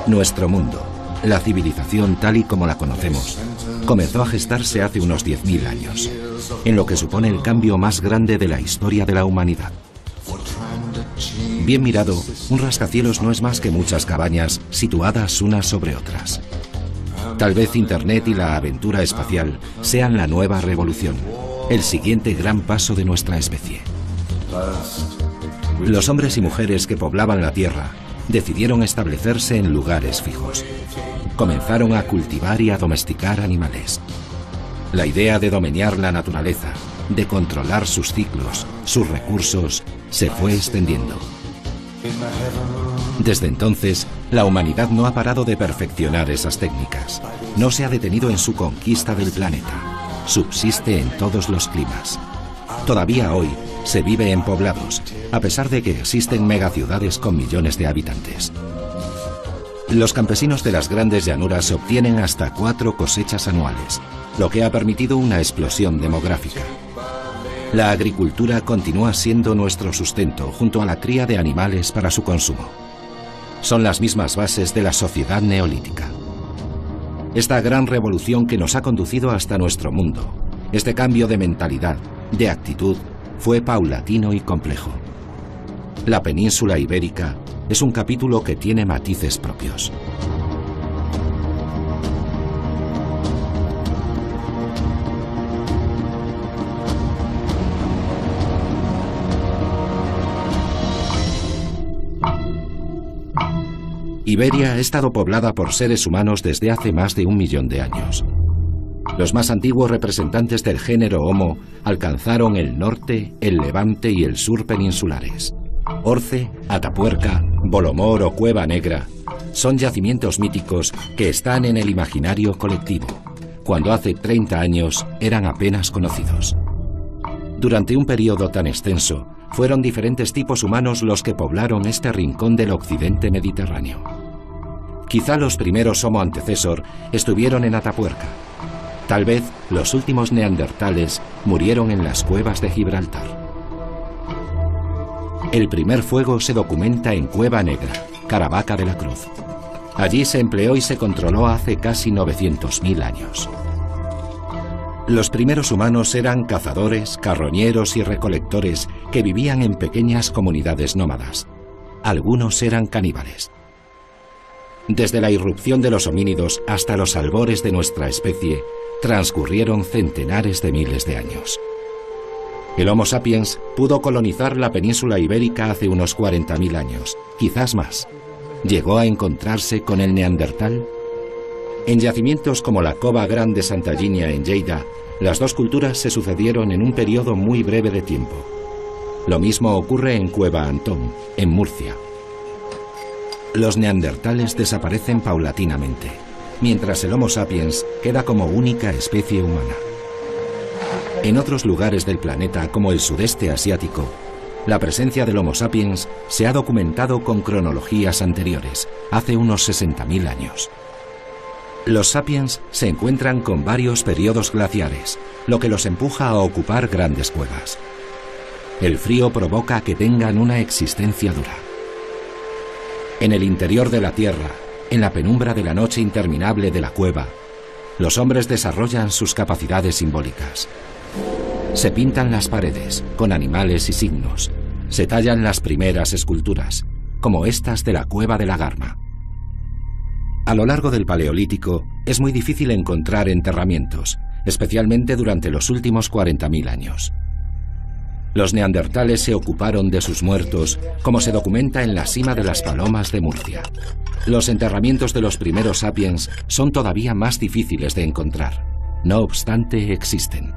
Nuestro mundo, la civilización tal y como la conocemos, comenzó a gestarse hace unos 10.000 años, en lo que supone el cambio más grande de la historia de la humanidad. Bien mirado, un rascacielos no es más que muchas cabañas situadas unas sobre otras. Tal vez Internet y la aventura espacial sean la nueva revolución, el siguiente gran paso de nuestra especie. Los hombres y mujeres que poblaban la Tierra decidieron establecerse en lugares fijos. Comenzaron a cultivar y a domesticar animales. La idea de domeñar la naturaleza, de controlar sus ciclos, sus recursos, se fue extendiendo. Desde entonces, la humanidad no ha parado de perfeccionar esas técnicas. No se ha detenido en su conquista del planeta. Subsiste en todos los climas. Todavía hoy se vive en poblados, a pesar de que existen megaciudades con millones de habitantes. Los campesinos de las grandes llanuras obtienen hasta 4 cosechas anuales, lo que ha permitido una explosión demográfica. La agricultura continúa siendo nuestro sustento junto a la cría de animales para su consumo. Son las mismas bases de la sociedad neolítica. Esta gran revolución que nos ha conducido hasta nuestro mundo, este cambio de mentalidad, de actitud, fue paulatino y complejo. La península ibérica es un capítulo que tiene matices propios. Iberia ha estado poblada por seres humanos desde hace más de 1 millón de años. Los más antiguos representantes del género Homo alcanzaron el norte, el levante y el sur peninsulares. Orce, Atapuerca, Bolomor o Cueva Negra son yacimientos míticos que están en el imaginario colectivo, cuando hace 30 años eran apenas conocidos. Durante un periodo tan extenso, fueron diferentes tipos humanos los que poblaron este rincón del occidente mediterráneo. Quizá los primeros Homo antecesor estuvieron en Atapuerca. Tal vez los últimos neandertales murieron en las cuevas de Gibraltar. El primer fuego se documenta en Cueva Negra, Caravaca de la Cruz. Allí se empleó y se controló hace casi 900.000 años. Los primeros humanos eran cazadores, carroñeros y recolectores que vivían en pequeñas comunidades nómadas. Algunos eran caníbales. Desde la irrupción de los homínidos hasta los albores de nuestra especie, transcurrieron centenares de miles de años. El Homo sapiens pudo colonizar la península ibérica hace unos 40.000 años, quizás más. ¿Llegó a encontrarse con el neandertal? En yacimientos como la Cova Gran de Santa Ginia en Lleida, las dos culturas se sucedieron en un periodo muy breve de tiempo. Lo mismo ocurre en Cueva Antón, en Murcia. Los neandertales desaparecen paulatinamente, mientras el Homo sapiens queda como única especie humana. En otros lugares del planeta, como el sudeste asiático, la presencia del Homo sapiens se ha documentado con cronologías anteriores, hace unos 60.000 años. Los sapiens se encuentran con varios periodos glaciares, lo que los empuja a ocupar grandes cuevas. El frío provoca que tengan una existencia dura. En el interior de la Tierra, en la penumbra de la noche interminable de la cueva, los hombres desarrollan sus capacidades simbólicas. Se pintan las paredes con animales y signos. Se tallan las primeras esculturas, como estas de la Cueva de la Garma. A lo largo del Paleolítico es muy difícil encontrar enterramientos, especialmente durante los últimos 40.000 años. Los neandertales se ocuparon de sus muertos, como se documenta en la Sima de las Palomas de Murcia. Los enterramientos de los primeros sapiens son todavía más difíciles de encontrar. No obstante, existen.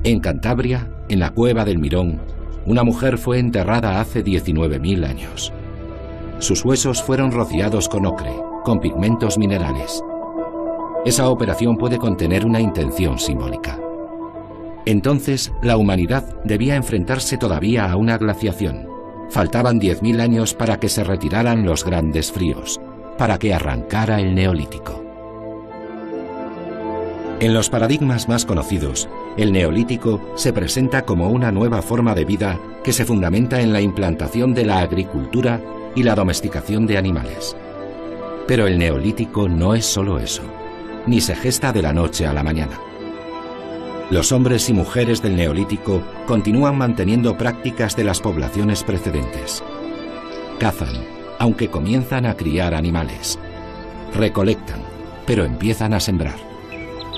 En Cantabria, en la Cueva del Mirón, una mujer fue enterrada hace 19.000 años. Sus huesos fueron rociados con ocre, con pigmentos minerales. Esa operación puede contener una intención simbólica. Entonces, la humanidad debía enfrentarse todavía a una glaciación. Faltaban 10.000 años para que se retiraran los grandes fríos, para que arrancara el Neolítico. En los paradigmas más conocidos, el Neolítico se presenta como una nueva forma de vida que se fundamenta en la implantación de la agricultura y la domesticación de animales. Pero el neolítico no es solo eso, ni se gesta de la noche a la mañana. Los hombres y mujeres del neolítico continúan manteniendo prácticas de las poblaciones precedentes. Cazan, aunque comienzan a criar animales. Recolectan, pero empiezan a sembrar.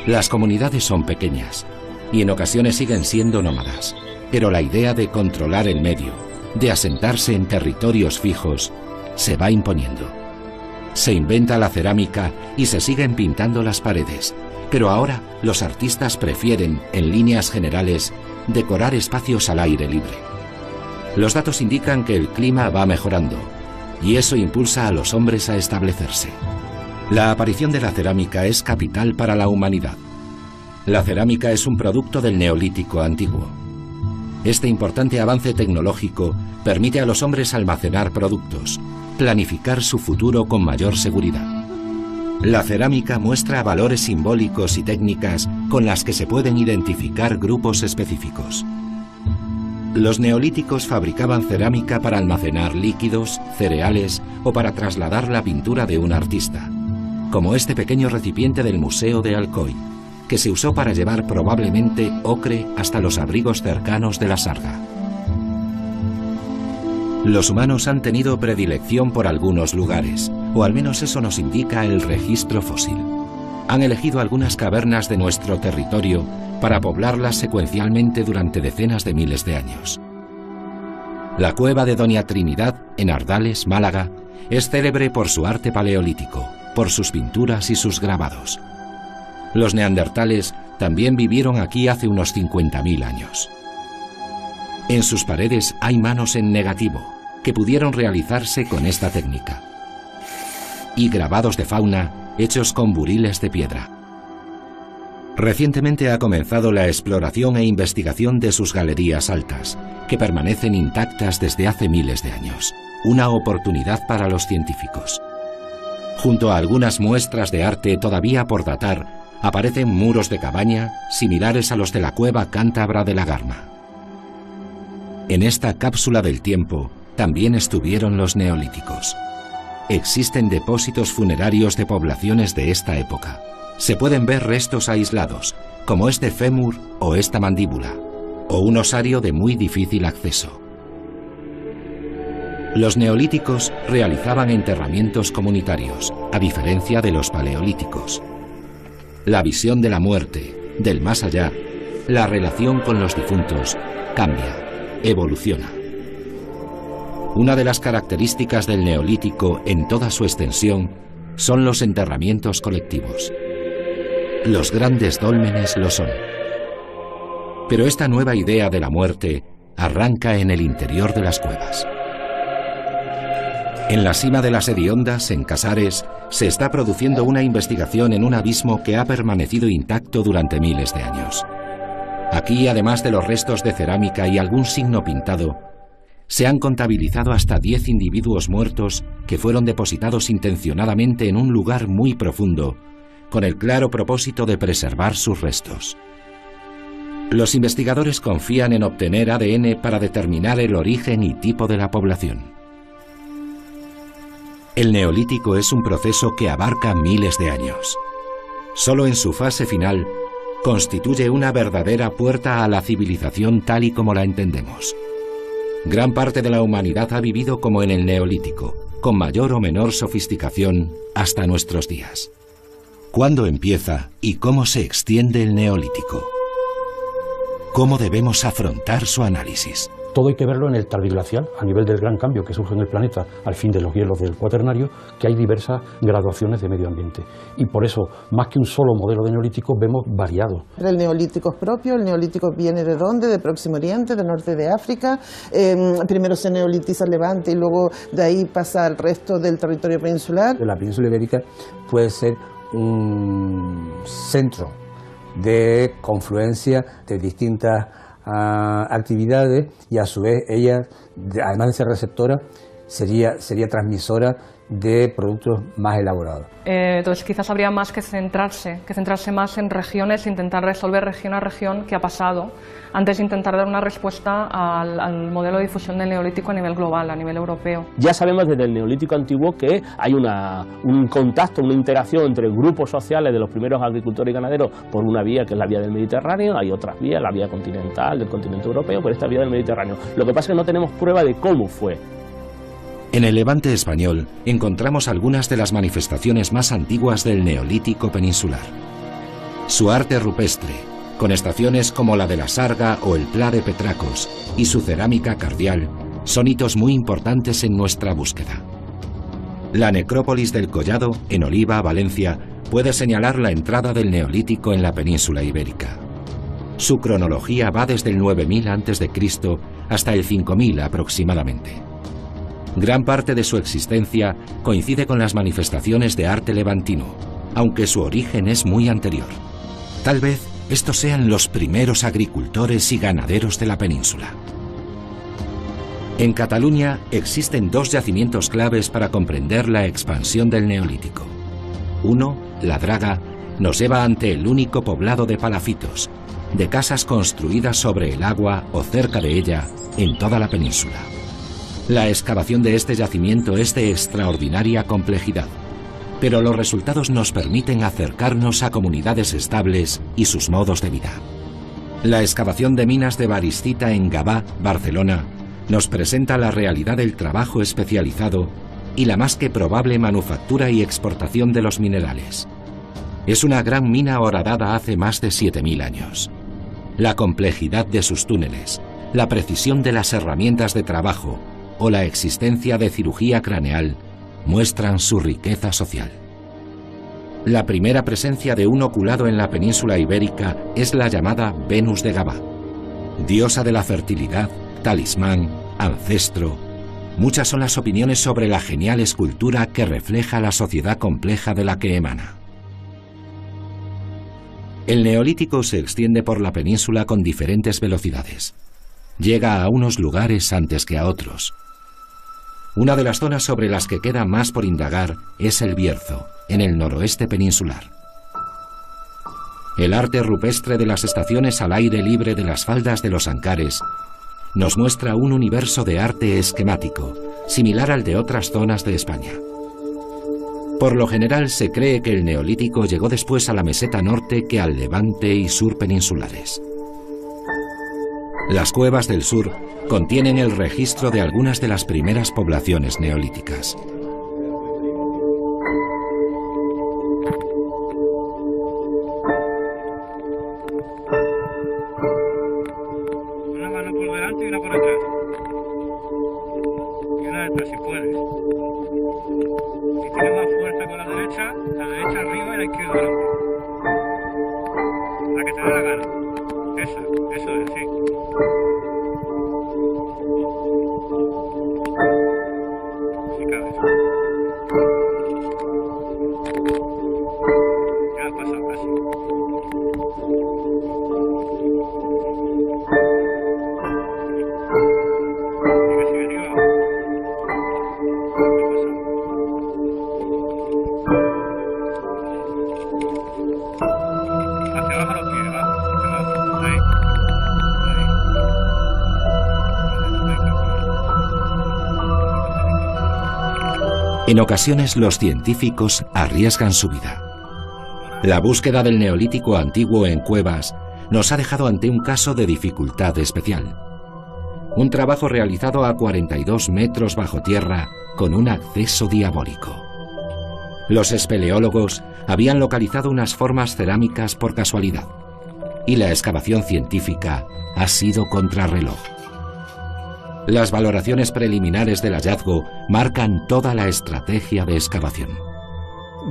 Las comunidades son pequeñas y en ocasiones siguen siendo nómadas, pero la idea de controlar el medio, de asentarse en territorios fijos, se va imponiendo. Se inventa la cerámica y se siguen pintando las paredes, pero ahora los artistas prefieren, en líneas generales, decorar espacios al aire libre. Los datos indican que el clima va mejorando y eso impulsa a los hombres a establecerse. La aparición de la cerámica es capital para la humanidad. La cerámica es un producto del neolítico antiguo. Este importante avance tecnológico permite a los hombres almacenar productos, planificar su futuro con mayor seguridad. La cerámica muestra valores simbólicos y técnicas con las que se pueden identificar grupos específicos. Los neolíticos fabricaban cerámica para almacenar líquidos, cereales o para trasladar la pintura de un artista, como este pequeño recipiente del Museo de Alcoy, que se usó para llevar probablemente ocre hasta los abrigos cercanos de la Sarga. Los humanos han tenido predilección por algunos lugares, o al menos eso nos indica el registro fósil. Han elegido algunas cavernas de nuestro territorio para poblarlas secuencialmente durante decenas de miles de años. La cueva de Doña Trinidad, en Ardales, Málaga, es célebre por su arte paleolítico, por sus pinturas y sus grabados. Los neandertales también vivieron aquí hace unos 50.000 años. En sus paredes hay manos en negativo, que pudieron realizarse con esta técnica, y grabados de fauna hechos con buriles de piedra. Recientemente ha comenzado la exploración e investigación de sus galerías altas, que permanecen intactas desde hace miles de años. Una oportunidad para los científicos. Junto a algunas muestras de arte todavía por datar, aparecen muros de cabaña similares a los de la cueva cántabra de la Garma. En esta cápsula del tiempo también estuvieron los neolíticos. Existen depósitos funerarios de poblaciones de esta época. Se pueden ver restos aislados, como este fémur o esta mandíbula, o un osario de muy difícil acceso. Los neolíticos realizaban enterramientos comunitarios, a diferencia de los paleolíticos. La visión de la muerte, del más allá, la relación con los difuntos, cambia, evoluciona. Una de las características del neolítico en toda su extensión son los enterramientos colectivos. Los grandes dólmenes lo son. Pero esta nueva idea de la muerte arranca en el interior de las cuevas. En la cima de las Hediondas, en Casares, se está produciendo una investigación en un abismo que ha permanecido intacto durante miles de años. Aquí, además de los restos de cerámica y algún signo pintado, se han contabilizado hasta 10 individuos muertos que fueron depositados intencionadamente en un lugar muy profundo, con el claro propósito de preservar sus restos. Los investigadores confían en obtener ADN para determinar el origen y tipo de la población. El neolítico es un proceso que abarca miles de años. Solo en su fase final constituye una verdadera puerta a la civilización tal y como la entendemos. Gran parte de la humanidad ha vivido como en el neolítico, con mayor o menor sofisticación hasta nuestros días. ¿Cuándo empieza y cómo se extiende el neolítico? ¿Cómo debemos afrontar su análisis? Todo hay que verlo en el tardoglacial, a nivel del gran cambio que surge en el planeta al fin de los hielos del Cuaternario, que hay diversas graduaciones de medio ambiente. Y por eso, más que un solo modelo de neolítico, vemos variados. El neolítico es propio, el neolítico viene ¿de dónde? Del Próximo Oriente, del norte de África. Primero se neolitiza Levante y luego de ahí pasa al resto del territorio peninsular. La península ibérica puede ser un centro de confluencia de distintas actividades y a su vez ella, además de ser receptora, sería transmisora de productos más elaborados. Entonces quizás habría más que centrarse más en regiones, intentar resolver región a región qué ha pasado, antes de intentar dar una respuesta al modelo de difusión del neolítico a nivel global, a nivel europeo. Ya sabemos desde el neolítico antiguo que hay un contacto, una interacción entre grupos sociales de los primeros agricultores y ganaderos por una vía que es la vía del Mediterráneo, hay otras vías, la vía continental del continente europeo, por esta vía del Mediterráneo. Lo que pasa es que no tenemos prueba de cómo fue. En el Levante español encontramos algunas de las manifestaciones más antiguas del Neolítico peninsular. Su arte rupestre, con estaciones como la de la Sarga o el Pla de Petracos, y su cerámica cardial, son hitos muy importantes en nuestra búsqueda. La necrópolis del Collado, en Oliva, Valencia, puede señalar la entrada del Neolítico en la península ibérica. Su cronología va desde el 9000 a.C. hasta el 5000 aproximadamente. Gran parte de su existencia coincide con las manifestaciones de arte levantino, aunque su origen es muy anterior. Tal vez estos sean los primeros agricultores y ganaderos de la península. En Cataluña existen dos yacimientos claves para comprender la expansión del Neolítico. Uno, La Draga, nos lleva ante el único poblado de palafitos, de casas construidas sobre el agua o cerca de ella en toda la península. La excavación de este yacimiento es de extraordinaria complejidad, pero los resultados nos permiten acercarnos a comunidades estables y sus modos de vida. La excavación de minas de Baristita en Gavà, Barcelona, nos presenta la realidad del trabajo especializado y la más que probable manufactura y exportación de los minerales. Es una gran mina horadada hace más de 7000 años. La complejidad de sus túneles, la precisión de las herramientas de trabajo o la existencia de cirugía craneal muestran su riqueza social. La primera presencia de un oculado en la península ibérica es la llamada Venus de Gavà, diosa de la fertilidad, talismán, ancestro. Muchas son las opiniones sobre la genial escultura que refleja la sociedad compleja de la que emana. El Neolítico se extiende por la península con diferentes velocidades. Llega a unos lugares antes que a otros. Una de las zonas sobre las que queda más por indagar es el Bierzo, en el noroeste peninsular. El arte rupestre de las estaciones al aire libre de las faldas de los Ancares nos muestra un universo de arte esquemático, similar al de otras zonas de España. Por lo general se cree que el Neolítico llegó después a la meseta norte que al Levante y sur peninsulares. Las cuevas del sur contienen el registro de algunas de las primeras poblaciones neolíticas. Una mano por delante y una por atrás. Y una detrás si puedes. Si tienes más fuerza con la derecha arriba y la izquierda adelante. La que te dé la gana. Eso es, sí. Si cabes. Ya has pasado casi. Sigue arriba. Hacia abajo los pies, va. Hacia abajo. Ahí. En ocasiones los científicos arriesgan su vida. La búsqueda del Neolítico antiguo en cuevas nos ha dejado ante un caso de dificultad especial. Un trabajo realizado a 42 metros bajo tierra con un acceso diabólico. Los espeleólogos habían localizado unas formas cerámicas por casualidad y la excavación científica ha sido contrarreloj. Las valoraciones preliminares del hallazgo marcan toda la estrategia de excavación.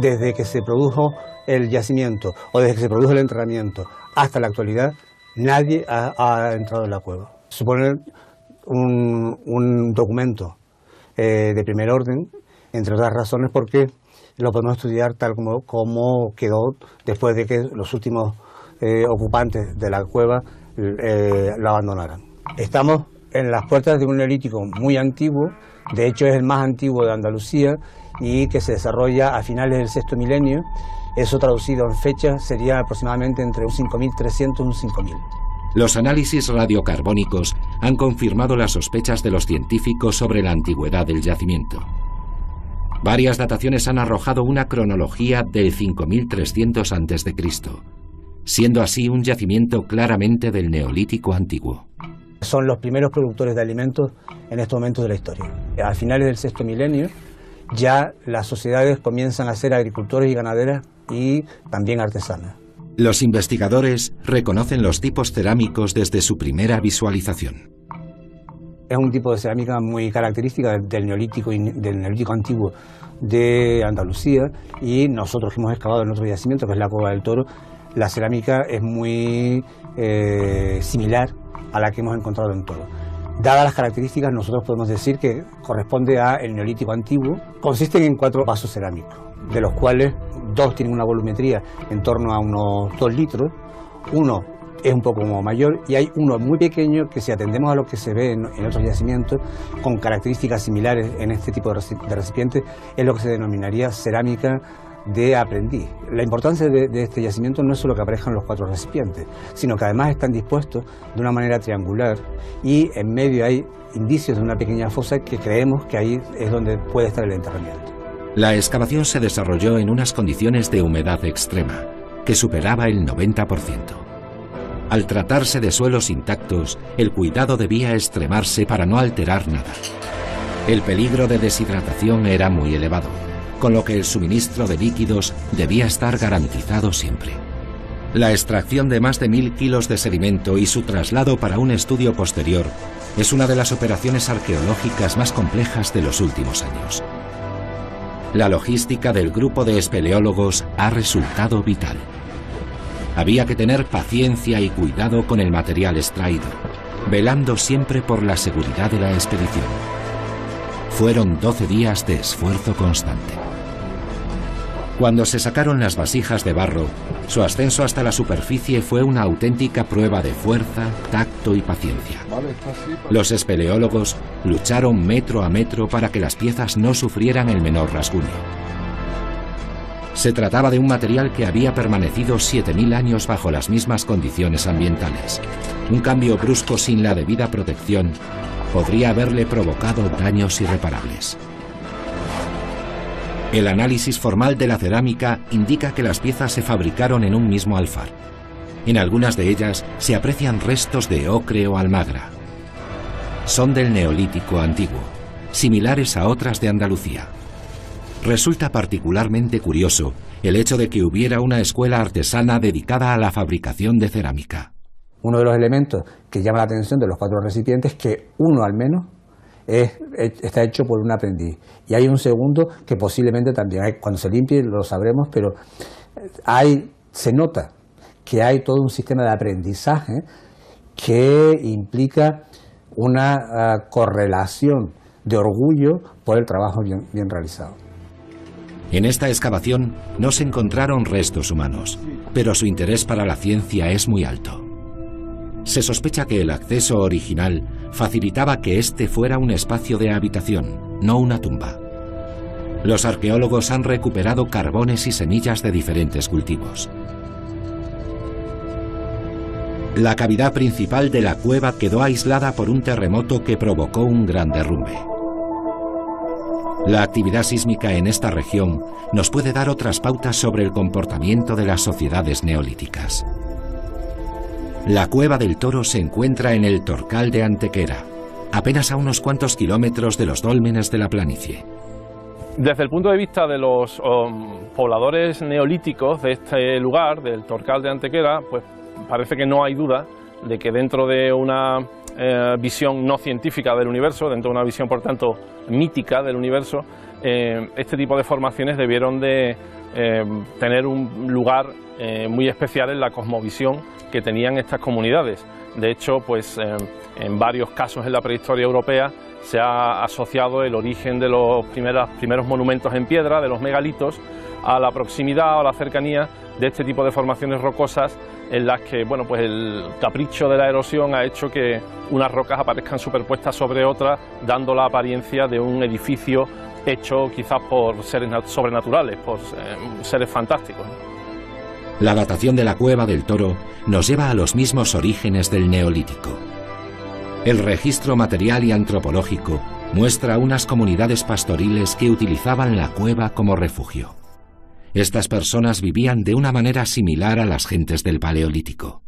Desde que se produjo el yacimiento o desde que se produjo el enterramiento hasta la actualidad, nadie ha entrado en la cueva. Supone un documento de primer orden, entre otras razones porque lo podemos estudiar tal como quedó después de que los últimos ocupantes de la cueva la abandonaran. Estamos en las puertas de un neolítico muy antiguo De hecho es el más antiguo de Andalucía y que se desarrolla a finales del sexto milenio. Eso traducido en fecha sería aproximadamente entre un 5.300 y un 5.000. Los análisis radiocarbónicos han confirmado las sospechas de los científicos sobre la antigüedad del yacimiento. Varias dataciones han arrojado una cronología del 5300 a.C., siendo así un yacimiento claramente del Neolítico antiguo. Son los primeros productores de alimentos en estos momentos de la historia. A finales del sexto milenio ya las sociedades comienzan a ser agricultores y ganaderas y también artesanas. Los investigadores reconocen los tipos cerámicos desde su primera visualización. Es un tipo de cerámica muy característica del Neolítico antiguo de Andalucía, y nosotros que hemos excavado en otro yacimiento, que es la Cueva del Toro, la cerámica es muy similar a la que hemos encontrado en Toro. Dadas las características, nosotros podemos decir que corresponde al Neolítico antiguo. Consisten en 4 vasos cerámicos, de los cuales 2 tienen una volumetría en torno a unos 2 litros, uno es un poco mayor y hay uno muy pequeño que, si atendemos a lo que se ve en otros yacimientos con características similares en este tipo de recipientes, es lo que se denominaría cerámica de aprendiz. La importancia de este yacimiento no es solo que aparezcan los 4 recipientes, sino que además están dispuestos de una manera triangular y en medio hay indicios de una pequeña fosa que creemos que ahí es donde puede estar el enterramiento. La excavación se desarrolló en unas condiciones de humedad extrema, que superaba el 90%. Al tratarse de suelos intactos, el cuidado debía extremarse para no alterar nada. El peligro de deshidratación era muy elevado, con lo que el suministro de líquidos debía estar garantizado siempre. La extracción de más de 1000 kilos de sedimento y su traslado para un estudio posterior es una de las operaciones arqueológicas más complejas de los últimos años. La logística del grupo de espeleólogos ha resultado vital. Había que tener paciencia y cuidado con el material extraído, velando siempre por la seguridad de la expedición. Fueron 12 días de esfuerzo constante. Cuando se sacaron las vasijas de barro, su ascenso hasta la superficie fue una auténtica prueba de fuerza, tacto y paciencia. Los espeleólogos lucharon metro a metro para que las piezas no sufrieran el menor rasguño. Se trataba de un material que había permanecido 7000 años bajo las mismas condiciones ambientales. Un cambio brusco sin la debida protección podría haberle provocado daños irreparables. El análisis formal de la cerámica indica que las piezas se fabricaron en un mismo alfar. En algunas de ellas se aprecian restos de ocre o almagra. Son del Neolítico antiguo, similares a otras de Andalucía. Resulta particularmente curioso el hecho de que hubiera una escuela artesana dedicada a la fabricación de cerámica. Uno de los elementos que llama la atención de los 4 recipientes es que uno al menos está hecho por un aprendiz, y hay un segundo que posiblemente también cuando se limpie lo sabremos, pero se nota que hay todo un sistema de aprendizaje que implica una correlación de orgullo por el trabajo bien realizado. En esta excavación no se encontraron restos humanos, pero su interés para la ciencia es muy alto. Se sospecha que el acceso original facilitaba que este fuera un espacio de habitación, no una tumba. Los arqueólogos han recuperado carbones y semillas de diferentes cultivos. La cavidad principal de la cueva quedó aislada por un terremoto que provocó un gran derrumbe. La actividad sísmica en esta región nos puede dar otras pautas sobre el comportamiento de las sociedades neolíticas. La Cueva del Toro se encuentra en el Torcal de Antequera, apenas a unos cuantos kilómetros de los dólmenes de la planicie. Desde el punto de vista de los pobladores neolíticos de este lugar, del Torcal de Antequera, pues parece que no hay duda de que dentro de una visión no científica del universo, dentro de una visión por tanto mítica del universo, este tipo de formaciones debieron de tener un lugar muy especial en la cosmovisión que tenían estas comunidades. De hecho, pues en varios casos en la prehistoria europea se ha asociado el origen de los primeros monumentos en piedra, de los megalitos, a la proximidad o a la cercanía de este tipo de formaciones rocosas en las que, bueno, pues el capricho de la erosión ha hecho que unas rocas aparezcan superpuestas sobre otras, dando la apariencia de un edificio hecho quizás por seres sobrenaturales, por seres fantásticos. La datación de la Cueva del Toro nos lleva a los mismos orígenes del Neolítico. El registro material y antropológico muestra unas comunidades pastoriles que utilizaban la cueva como refugio. Estas personas vivían de una manera similar a las gentes del Paleolítico.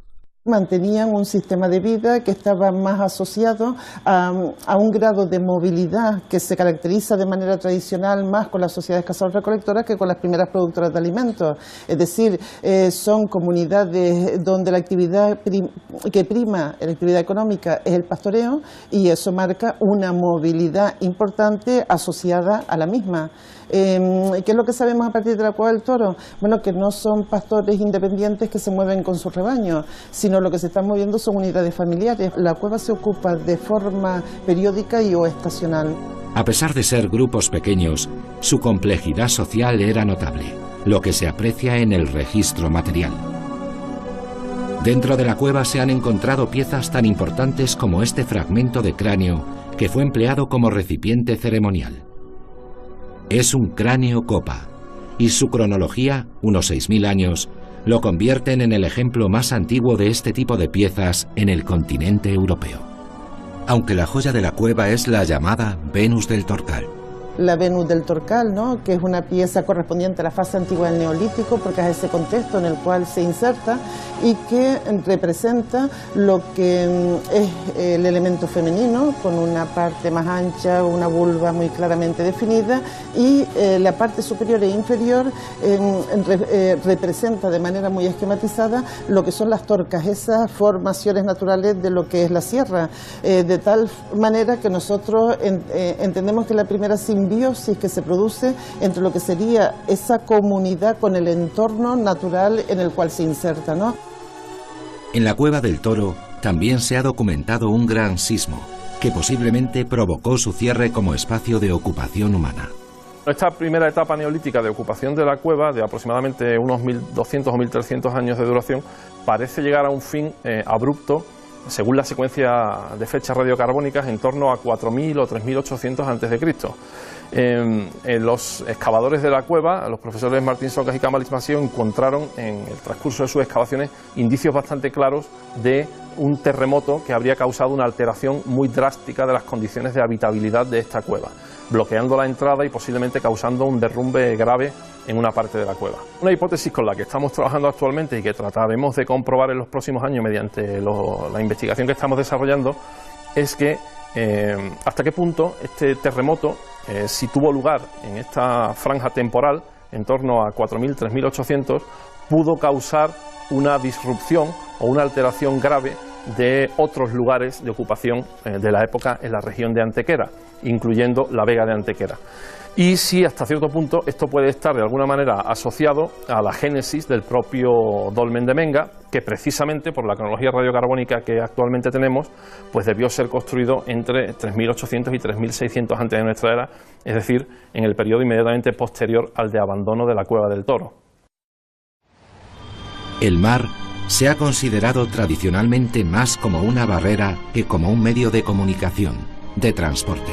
Mantenían un sistema de vida que estaba más asociado a un grado de movilidad que se caracteriza de manera tradicional más con las sociedades cazadores-recolectoras que con las primeras productoras de alimentos. Es decir, son comunidades donde la actividad que prima en la actividad económica es el pastoreo, y eso marca una movilidad importante asociada a la misma. ¿Qué es lo que sabemos a partir de la Cueva del Toro? Bueno, que no son pastores independientes que se mueven con sus rebaños, sino lo que se están moviendo son unidades familiares. La cueva se ocupa de forma periódica y o estacional. A pesar de ser grupos pequeños, su complejidad social era notable, lo que se aprecia en el registro material. Dentro de la cueva se han encontrado piezas tan importantes como este fragmento de cráneo que fue empleado como recipiente ceremonial. Es un cráneo copa, y su cronología, unos 6.000 años, lo convierten en el ejemplo más antiguo de este tipo de piezas en el continente europeo. Aunque la joya de la cueva es la llamada Venus del Torcal. La Venus del Torcal, ¿no?, que es una pieza correspondiente a la fase antigua del Neolítico, porque es ese contexto en el cual se inserta y que representa lo que es el elemento femenino, con una parte más ancha, una vulva muy claramente definida, y la parte superior e inferior representa de manera muy esquematizada lo que son las torcas, esas formaciones naturales de lo que es la sierra, de tal manera que nosotros entendemos que la primera simbiosis que se produce entre lo que sería esa comunidad con el entorno natural en el cual se inserta, ¿no? En la Cueva del Toro también se ha documentado un gran sismo, que posiblemente provocó su cierre como espacio de ocupación humana. Esta primera etapa neolítica de ocupación de la cueva, de aproximadamente unos 1.200 o 1.300 años de duración, parece llegar a un fin abrupto, según la secuencia de fechas radiocarbónicas, en torno a 4.000 o 3.800 a.C. Los excavadores de la cueva, los profesores Martín Socas y Camales Masío, encontraron en el transcurso de sus excavaciones indicios bastante claros de un terremoto que habría causado una alteración muy drástica de las condiciones de habitabilidad de esta cueva, bloqueando la entrada y posiblemente causando un derrumbe grave en una parte de la cueva. Una hipótesis con la que estamos trabajando actualmente y que trataremos de comprobar en los próximos años mediante la investigación que estamos desarrollando es que hasta qué punto este terremoto, si tuvo lugar en esta franja temporal, en torno a 4.000, 3.800, pudo causar una disrupción o una alteración grave de otros lugares de ocupación de la época en la región de Antequera, incluyendo la Vega de Antequera. Y si hasta cierto punto esto puede estar de alguna manera asociado a la génesis del propio dolmen de Menga, que precisamente por la cronología radiocarbónica que actualmente tenemos, pues debió ser construido entre 3.800 y 3.600 antes de nuestra era, es decir, en el periodo inmediatamente posterior al de abandono de la Cueva del Toro. El mar se ha considerado tradicionalmente más como una barrera que como un medio de comunicación, de transporte.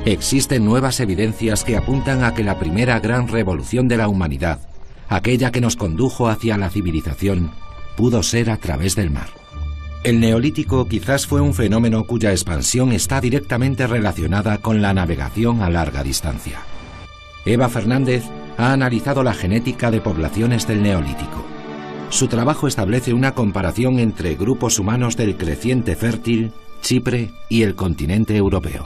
Existen nuevas evidencias que apuntan a que la primera gran revolución de la humanidad, aquella que nos condujo hacia la civilización, pudo ser a través del mar. El Neolítico quizás fue un fenómeno cuya expansión está directamente relacionada con la navegación a larga distancia. Eva Fernández ha analizado la genética de poblaciones del Neolítico. Su trabajo establece una comparación entre grupos humanos del creciente fértil, Chipre y el continente europeo.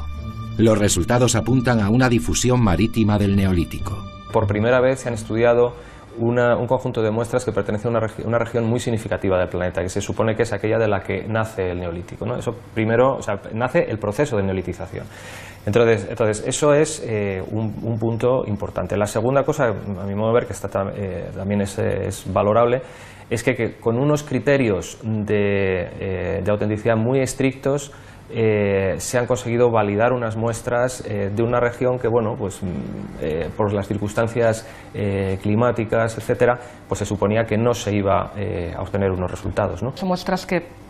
Los resultados apuntan a una difusión marítima del Neolítico. Por primera vez se han estudiado un conjunto de muestras que pertenece a una región muy significativa del planeta, que se supone que es aquella de la que nace el Neolítico, ¿no? Eso primero, o sea, nace el proceso de neolitización. Entonces eso es un punto importante. La segunda cosa, a mi modo de ver, que también es valorable, es que con unos criterios de autenticidad muy estrictos se han conseguido validar unas muestras de una región que, bueno, pues por las circunstancias climáticas, etcétera, pues se suponía que no se iba a obtener unos resultados, ¿no? Son muestras que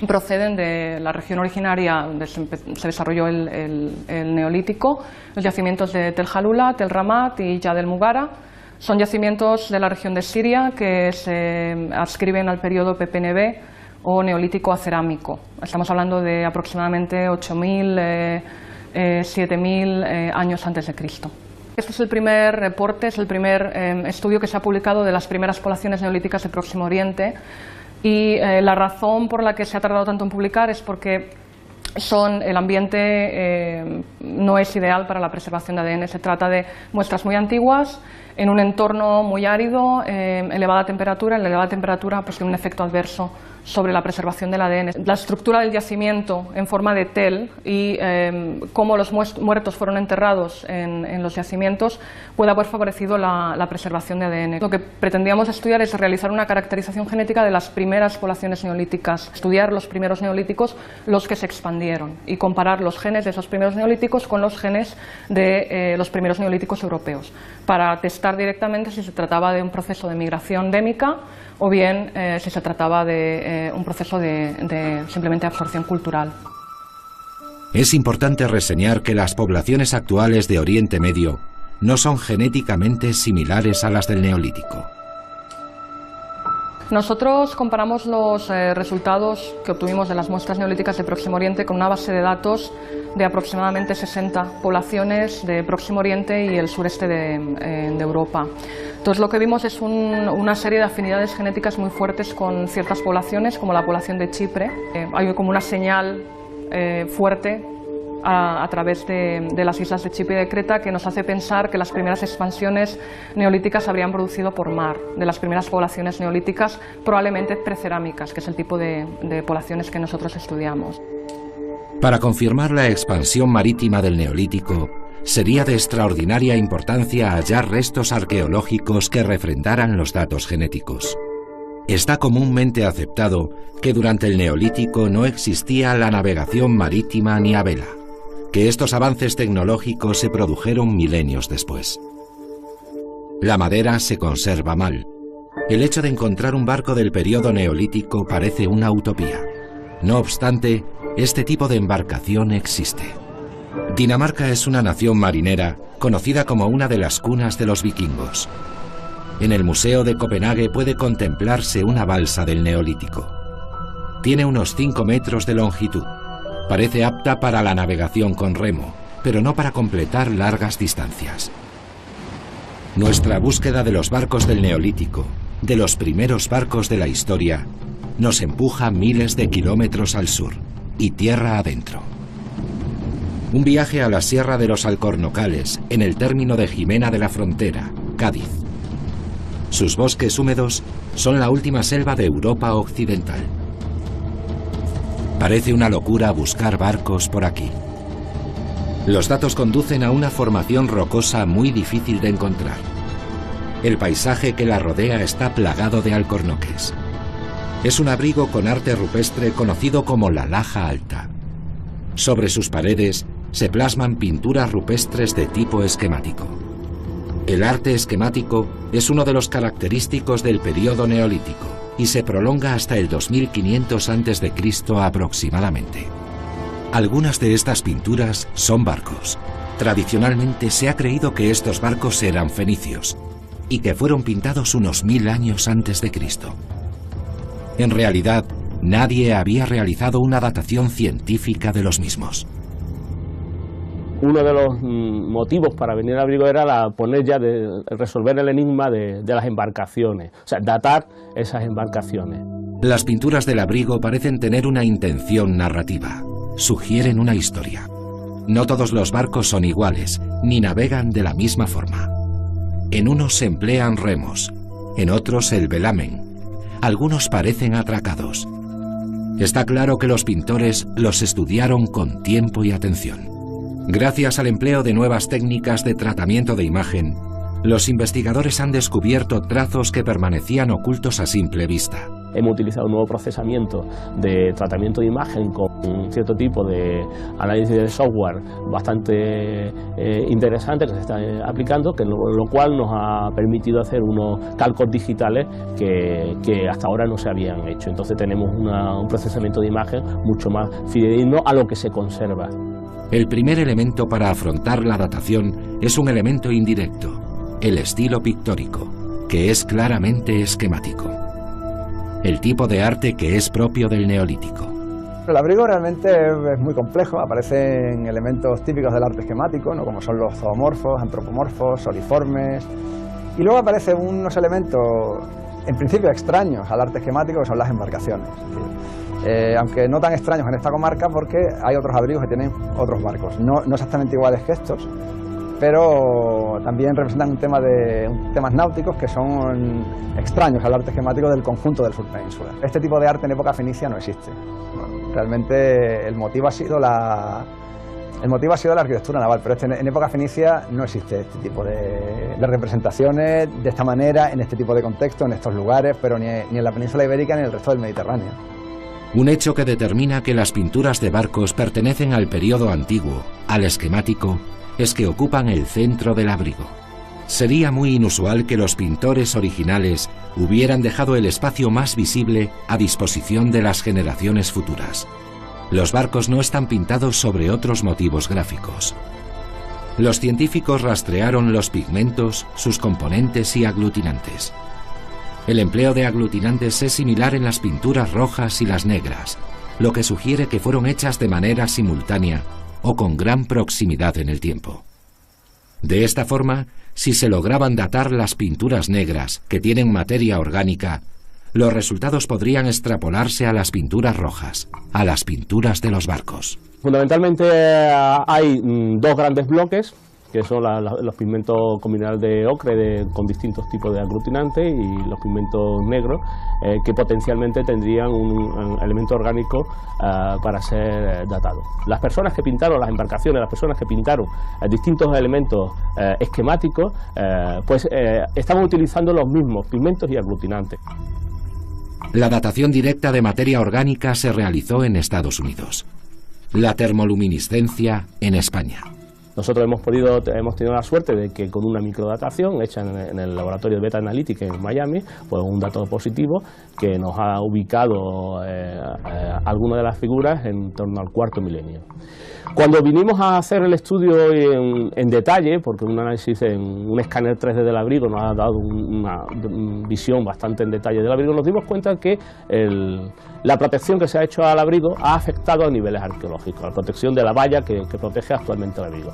proceden de la región originaria donde se desarrolló el Neolítico, los yacimientos de Tel Halula, Tel Ramat y Yad el Mugara. Son yacimientos de la región de Siria que se adscriben al periodo PPNB o Neolítico acerámico. Estamos hablando de aproximadamente 8.000, 7.000 años antes de Cristo. Este es el primer reporte, es el primer estudio que se ha publicado de las primeras poblaciones neolíticas del Próximo Oriente. Y la razón por la que se ha tardado tanto en publicar es porque el ambiente no es ideal para la preservación de ADN. Se trata de muestras muy antiguas, en un entorno muy árido, elevada temperatura. La elevada temperatura pues, tiene un efecto adverso sobre la preservación del ADN. La estructura del yacimiento en forma de tel y cómo los muertos fueron enterrados en los yacimientos puede haber favorecido la preservación de ADN. Lo que pretendíamos estudiar es realizar una caracterización genética de las primeras poblaciones neolíticas, estudiar los primeros neolíticos, los que se expandieron, y comparar los genes de esos primeros neolíticos con los genes de los primeros neolíticos europeos, para testar directamente si se trataba de un proceso de migración endémica o bien si se trataba de un proceso de simplemente absorción cultural. Es importante reseñar que las poblaciones actuales de Oriente Medio no son genéticamente similares a las del Neolítico. Nosotros comparamos los resultados que obtuvimos de las muestras neolíticas de Próximo Oriente con una base de datos de aproximadamente 60 poblaciones de Próximo Oriente y el sureste de Europa. Entonces lo que vimos es una serie de afinidades genéticas muy fuertes con ciertas poblaciones, como la población de Chipre. Hay como una señal fuerte a través de las islas de Chipre y de Creta que nos hace pensar que las primeras expansiones neolíticas se habrían producido por mar, de las primeras poblaciones neolíticas, probablemente precerámicas, que es el tipo de poblaciones que nosotros estudiamos. Para confirmar la expansión marítima del Neolítico, sería de extraordinaria importancia hallar restos arqueológicos que refrendaran los datos genéticos. Está comúnmente aceptado que durante el Neolítico no existía la navegación marítima ni a vela, que estos avances tecnológicos se produjeron milenios después. La madera se conserva mal. El hecho de encontrar un barco del periodo neolítico parece una utopía. No obstante, este tipo de embarcación existe. Dinamarca es una nación marinera conocida como una de las cunas de los vikingos. En el Museo de Copenhague puede contemplarse una balsa del Neolítico. Tiene unos 5 metros de longitud. Parece apta para la navegación con remo, pero no para completar largas distancias. Nuestra búsqueda de los barcos del Neolítico, de los primeros barcos de la historia, nos empuja miles de kilómetros al sur y tierra adentro. Un viaje a la Sierra de los Alcornocales, en el término de Jimena de la Frontera, Cádiz. Sus bosques húmedos son la última selva de Europa occidental. Parece una locura buscar barcos por aquí. Los datos conducen a una formación rocosa muy difícil de encontrar. El paisaje que la rodea está plagado de alcornoques. Es un abrigo con arte rupestre conocido como la Laja Alta. Sobre sus paredes se plasman pinturas rupestres de tipo esquemático. El arte esquemático es uno de los característicos del periodo neolítico y se prolonga hasta el 2500 a.C. aproximadamente. Algunas de estas pinturas son barcos. Tradicionalmente se ha creído que estos barcos eran fenicios y que fueron pintados unos 1000 años antes de Cristo. En realidad, nadie había realizado una datación científica de los mismos. Uno de los motivos para venir al abrigo era resolver el enigma de las embarcaciones, o sea, datar esas embarcaciones. Las pinturas del abrigo parecen tener una intención narrativa, sugieren una historia. No todos los barcos son iguales, ni navegan de la misma forma. En unos se emplean remos, en otros el velamen. Algunos parecen atracados. Está claro que los pintores los estudiaron con tiempo y atención. Gracias al empleo de nuevas técnicas de tratamiento de imagen, los investigadores han descubierto trazos que permanecían ocultos a simple vista. hemos utilizado un nuevo procesamiento de tratamiento de imagen con un cierto tipo de análisis de software bastante interesante que se está aplicando, lo cual nos ha permitido hacer unos calcos digitales que hasta ahora no se habían hecho. Entonces tenemos un procesamiento de imagen mucho más fidedigno a lo que se conserva. El primer elemento para afrontar la datación es un elemento indirecto, el estilo pictórico, que es claramente esquemático. El tipo de arte que es propio del Neolítico. El abrigo realmente es muy complejo, aparecen elementos típicos del arte esquemático, ¿no? Como son los zoomorfos, antropomorfos, soliformes, y luego aparecen unos elementos en principio extraños al arte esquemático, que son las embarcaciones. Aunque no tan extraños en esta comarca, porque hay otros abrigos que tienen otros barcos, no exactamente iguales que estos, pero también representan temas náuticos que son extraños al arte esquemático del conjunto del sur peninsular. Este tipo de arte en época fenicia no existe. Realmente el motivo ha sido la arquitectura naval, pero en época fenicia no existe este tipo de representaciones de esta manera, en este tipo de contexto, en estos lugares, pero ni en la península ibérica ni en el resto del Mediterráneo. Un hecho que determina que las pinturas de barcos pertenecen al periodo antiguo, al esquemático, es que ocupan el centro del abrigo. Sería muy inusual que los pintores originales hubieran dejado el espacio más visible a disposición de las generaciones futuras. Los barcos no están pintados sobre otros motivos gráficos. Los científicos rastrearon los pigmentos, sus componentes y aglutinantes. El empleo de aglutinantes es similar en las pinturas rojas y las negras, lo que sugiere que fueron hechas de manera simultánea o con gran proximidad en el tiempo. De esta forma, si se lograban datar las pinturas negras, que tienen materia orgánica, los resultados podrían extrapolarse a las pinturas rojas, a las pinturas de los barcos. Fundamentalmente hay dos grandes bloques, que son los pigmentos con mineral de ocre con distintos tipos de aglutinantes y los pigmentos negros, que potencialmente tendrían un elemento orgánico para ser datado. Las personas que pintaron las embarcaciones, las personas que pintaron distintos elementos esquemáticos, pues estaban utilizando los mismos pigmentos y aglutinantes. La datación directa de materia orgánica se realizó en Estados Unidos. La termoluminiscencia en España. Nosotros hemos tenido la suerte de que con una microdatación hecha en el laboratorio de Beta Analytics en Miami, pues un dato positivo que nos ha ubicado algunas de las figuras en torno al cuarto milenio. Cuando vinimos a hacer el estudio en detalle, porque un análisis en un escáner 3D del abrigo nos ha dado una visión bastante en detalle del abrigo, nos dimos cuenta que la protección que se ha hecho al abrigo ha afectado a niveles arqueológicos, la protección de la valla que protege actualmente el abrigo.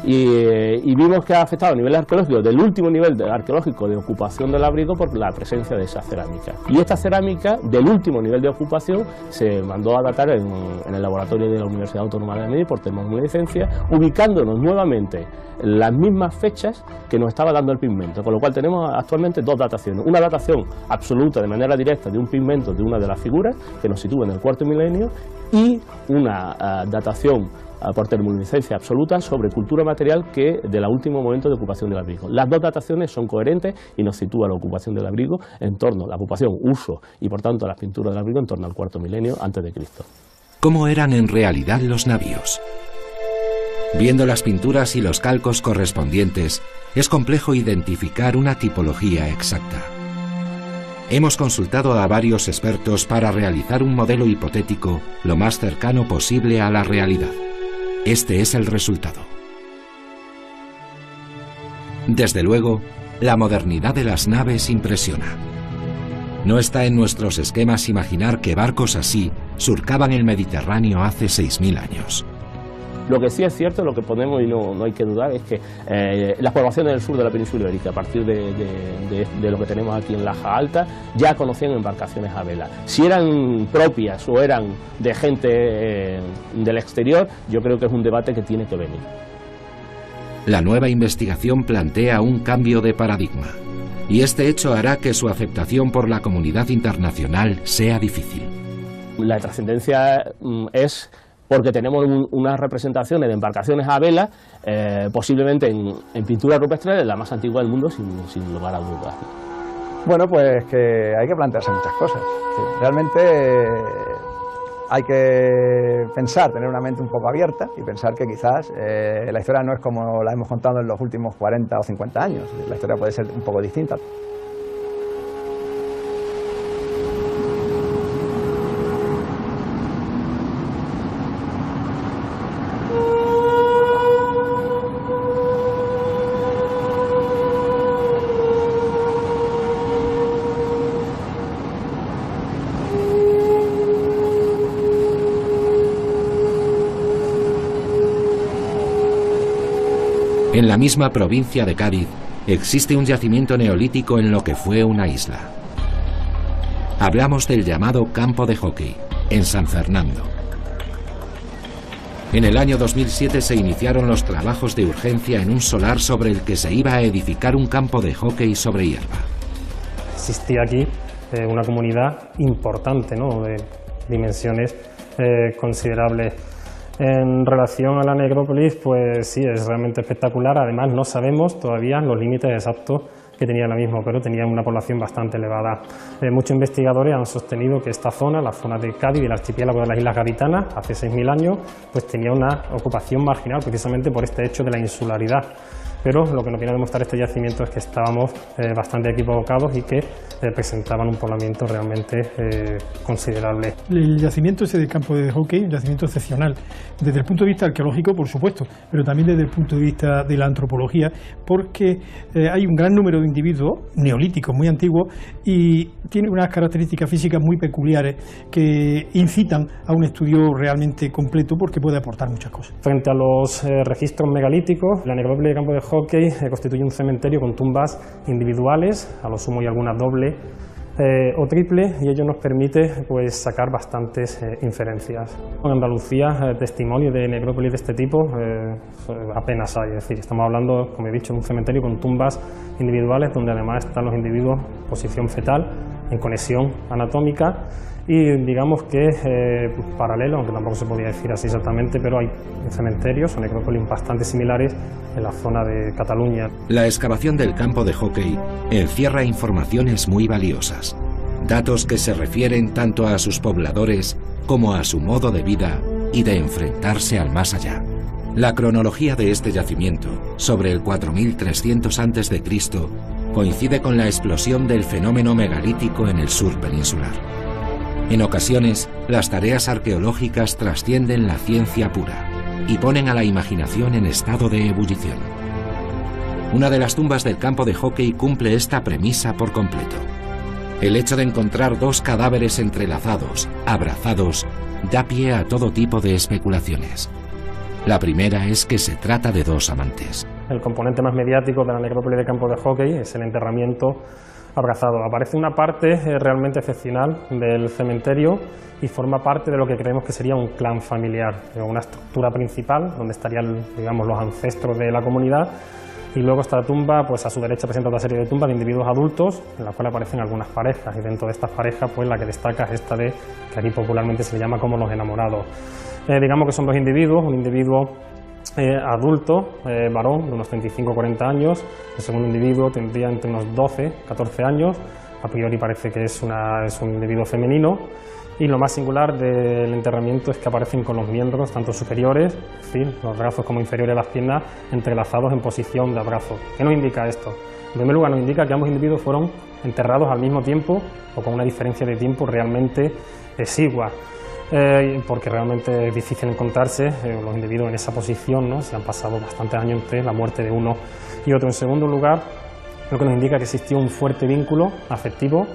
Y vimos que ha afectado a niveles arqueológicos del último nivel arqueológico de ocupación del abrigo por la presencia de esa cerámica. Y esta cerámica del último nivel de ocupación se mandó a datar en el laboratorio de la Universidad Autónoma de Madrid por termoluminiscencia, ubicándonos nuevamente las mismas fechas que nos estaba dando el pigmento, con lo cual tenemos actualmente dos dataciones. Una datación absoluta de manera directa de un pigmento de una de las figuras que nos sitúa en el cuarto milenio y una datación por termoluminiscencia absoluta sobre cultura material que de la último momento de ocupación del abrigo. Las dos dataciones son coherentes y nos sitúa la ocupación del abrigo en torno a la ocupación, uso y por tanto las pinturas del abrigo en torno al cuarto milenio antes de Cristo. ¿Cómo eran en realidad los navíos? Viendo las pinturas y los calcos correspondientes, es complejo identificar una tipología exacta. Hemos consultado a varios expertos para realizar un modelo hipotético lo más cercano posible a la realidad. Este es el resultado. Desde luego, la modernidad de las naves impresiona. No está en nuestros esquemas imaginar que barcos así surcaban el Mediterráneo hace 6.000 años. Lo que sí es cierto, lo que ponemos y no hay que dudar, es que las poblaciones del sur de la península ibérica, a partir de lo que tenemos aquí en Laja Alta, ya conocían embarcaciones a vela. Si eran propias o eran de gente del exterior, yo creo que es un debate que tiene que venir. La nueva investigación plantea un cambio de paradigma, y este hecho hará que su aceptación por la comunidad internacional sea difícil. La trascendencia es porque tenemos unas representaciones de embarcaciones a vela, posiblemente en pintura rupestre, la más antigua del mundo, sin lugar a dudas. Bueno, pues que hay que plantearse muchas cosas. Realmente hay que pensar, tener una mente un poco abierta y pensar que quizás la historia no es como la hemos contado en los últimos 40 o 50 años. La historia puede ser un poco distinta. En la misma provincia de Cádiz existe un yacimiento neolítico en lo que fue una isla. Hablamos del llamado campo de hockey, en San Fernando. En el año 2007 se iniciaron los trabajos de urgencia en un solar sobre el que se iba a edificar un campo de hockey sobre hierba. Existía aquí una comunidad importante, ¿no?, de dimensiones considerables. En relación a la necrópolis, pues sí, es realmente espectacular. Además, no sabemos todavía los límites exactos que tenía la misma, pero tenía una población bastante elevada. Muchos investigadores han sostenido que esta zona, la zona de Cádiz y el archipiélago de las Islas Gaditanas, hace 6.000 años, pues tenía una ocupación marginal, precisamente por este hecho de la insularidad. Pero lo que nos viene a demostrar este yacimiento es que estábamos bastante equivocados y que presentaban un poblamiento realmente considerable. El yacimiento ese del campo de hockey, un yacimiento excepcional, desde el punto de vista arqueológico, por supuesto, pero también desde el punto de vista de la antropología, porque hay un gran número de individuos neolíticos muy antiguos y tiene unas características físicas muy peculiares que incitan a un estudio realmente completo porque puede aportar muchas cosas. Frente a los registros megalíticos, la necrópolis de campo de hockey constituye un cementerio con tumbas individuales, a lo sumo y algunas doble o triple, y ello nos permite pues sacar bastantes inferencias. En Andalucía, testimonios de necrópolis de este tipo apenas hay, es decir, estamos hablando, como he dicho, de un cementerio con tumbas individuales donde además están los individuos en posición fetal, en conexión anatómica, y digamos que paralelo, aunque tampoco se podía decir así exactamente, pero hay cementerios o necrópolis bastante similares en la zona de Cataluña. La excavación del campo de hockey encierra informaciones muy valiosas, datos que se refieren tanto a sus pobladores como a su modo de vida y de enfrentarse al más allá. La cronología de este yacimiento, sobre el 4300 a.C., coincide con la explosión del fenómeno megalítico en el sur peninsular. En ocasiones, las tareas arqueológicas trascienden la ciencia pura y ponen a la imaginación en estado de ebullición. Una de las tumbas del campo de hockey cumple esta premisa por completo. El hecho de encontrar dos cadáveres entrelazados, abrazados, da pie a todo tipo de especulaciones. La primera es que se trata de dos amantes. El componente más mediático de la necrópolis de campo de hockey es el enterramiento abrazado. Aparece una parte realmente excepcional del cementerio y forma parte de lo que creemos que sería un clan familiar, una estructura principal donde estarían, digamos, los ancestros de la comunidad, y luego esta tumba, pues a su derecha presenta otra serie de tumbas de individuos adultos en las cuales aparecen algunas parejas, y dentro de estas parejas pues la que destaca es esta de que aquí popularmente se le llama como los enamorados. Digamos que son dos individuos, un individuo adulto, varón, de unos 35 o 40 años, el segundo individuo tendría entre unos 12, 14 años, a priori parece que es un individuo femenino, y lo más singular del enterramiento es que aparecen con los miembros, tanto superiores, es decir, los brazos como inferiores de las piernas, entrelazados en posición de abrazo. ¿Qué nos indica esto? En primer lugar, nos indica que ambos individuos fueron enterrados al mismo tiempo o con una diferencia de tiempo realmente exigua. Porque realmente es difícil encontrarse los individuos en esa posición, ¿no? Se han pasado bastantes años entre la muerte de uno y otro. En segundo lugar, lo que nos indica que existió un fuerte vínculo afectivo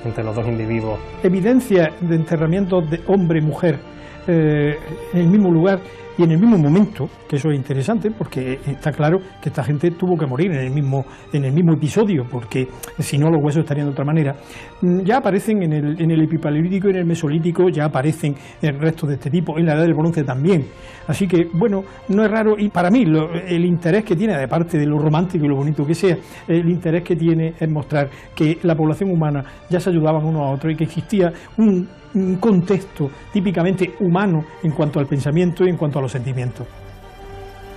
entre los dos individuos. Evidencia de enterramiento de hombre y mujer en el mismo lugar y en el mismo momento, que eso es interesante porque está claro que esta gente tuvo que morir en el mismo episodio, porque si no los huesos estarían de otra manera. Ya aparecen en el epipaleolítico y en el mesolítico, ya aparecen el resto de este tipo, en la edad del bronce también. Así que, bueno, no es raro, y para mí el interés que tiene, de parte de lo romántico y lo bonito que sea, el interés que tiene es mostrar que la población humana ya se ayudaban uno a otro y que existía un contexto típicamente humano en cuanto al pensamiento y en cuanto a los sentimientos.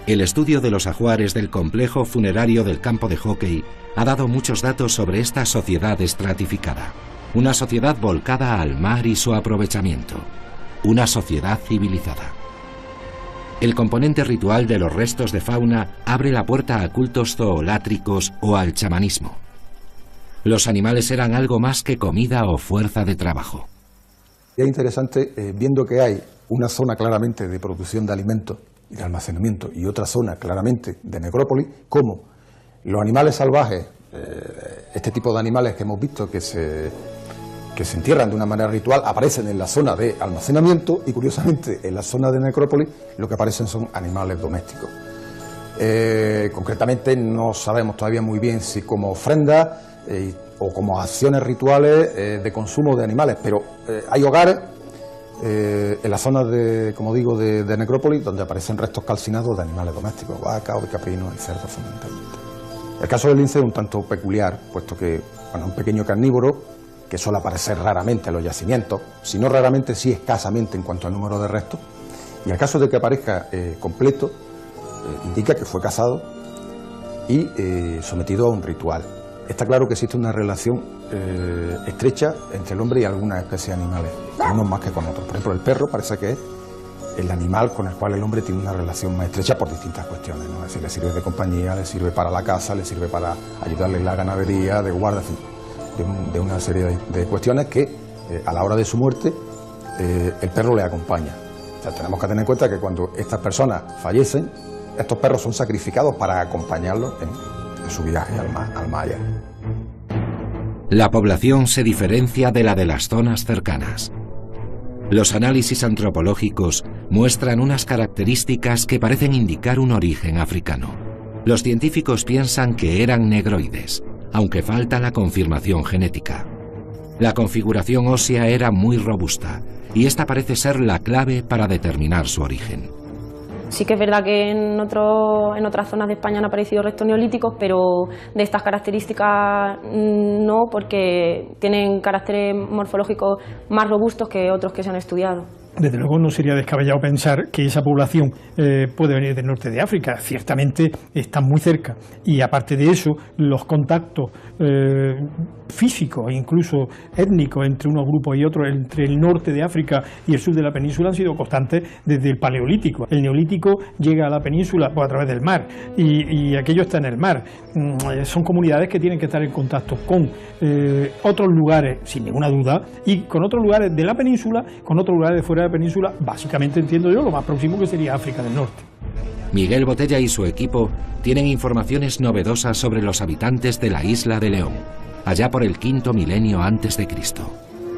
El estudio de los ajuares del complejo funerario del campo de hockey ha dado muchos datos sobre esta sociedad estratificada. Una sociedad volcada al mar y su aprovechamiento. Una sociedad civilizada. El componente ritual de los restos de fauna abre la puerta a cultos zoolátricos o al chamanismo. Los animales eran algo más que comida o fuerza de trabajo. Es interesante, viendo que hay una zona claramente de producción de alimentos y de almacenamiento y otra zona claramente de necrópolis, como los animales salvajes, este tipo de animales que hemos visto que se entierran de una manera ritual, aparecen en la zona de almacenamiento y curiosamente en la zona de necrópolis lo que aparecen son animales domésticos. Concretamente no sabemos todavía muy bien si como ofrenda o como acciones rituales de consumo de animales, pero hay hogares en la zona de, como digo, de necrópolis, donde aparecen restos calcinados de animales domésticos, vacas, de caprinos y cerdos fundamentalmente. El caso del lince es un tanto peculiar, puesto que es un pequeño carnívoro que suele aparecer raramente en los yacimientos, si no raramente, sí escasamente en cuanto al número de restos, y el caso de que aparezca completo, indica que fue cazado y sometido a un ritual. Está claro que existe una relación estrecha entre el hombre y algunas especies animales, con unos más que con otros. Por ejemplo, el perro parece que es el animal con el cual el hombre tiene una relación más estrecha por distintas cuestiones, ¿no? Es decir, le sirve de compañía, le sirve para la caza, le sirve para ayudarle en la ganadería, de guarda, en fin, de una serie de cuestiones que a la hora de su muerte el perro le acompaña. O sea, tenemos que tener en cuenta que cuando estas personas fallecen, estos perros son sacrificados para acompañarlos en su viaje al más allá. La población se diferencia de la de las zonas cercanas. Los análisis antropológicos muestran unas características que parecen indicar un origen africano. Los científicos piensan que eran negroides, aunque falta la confirmación genética. La configuración ósea era muy robusta, y esta parece ser la clave para determinar su origen. Sí que es verdad que en otras zonas de España han aparecido restos neolíticos, pero de estas características no, porque tienen caracteres morfológicos más robustos que otros que se han estudiado. Desde luego no sería descabellado pensar que esa población puede venir del norte de África. Ciertamente están muy cerca y aparte de eso los contactos físicos e incluso étnicos entre unos grupos y otros, entre el norte de África y el sur de la península, han sido constantes desde el Paleolítico. El Neolítico llega a la península a través del mar y aquello está en el mar. Son comunidades que tienen que estar en contacto con otros lugares, sin ninguna duda, y con otros lugares de la península, con otros lugares de fuera de la península, básicamente entiendo yo, lo más próximo que sería África del Norte. Miguel Botella y su equipo tienen informaciones novedosas sobre los habitantes de la isla de León, allá por el quinto milenio antes de Cristo.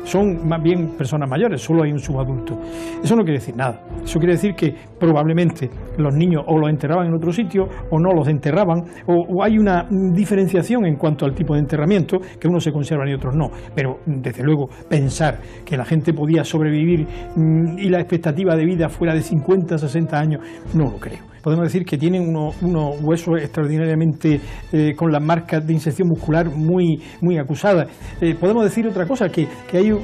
Son más bien personas mayores, solo hay un subadulto. Eso no quiere decir nada. Eso quiere decir que probablemente los niños o los enterraban en otro sitio o no los enterraban, o hay una diferenciación en cuanto al tipo de enterramiento, que unos se conservan y otros no. Pero, desde luego, pensar que la gente podía sobrevivir y la expectativa de vida fuera de 50, 60 años, no lo creo. Podemos decir que tienen unos huesos extraordinariamente con las marcas de inserción muscular muy acusadas. Podemos decir otra cosa, que hay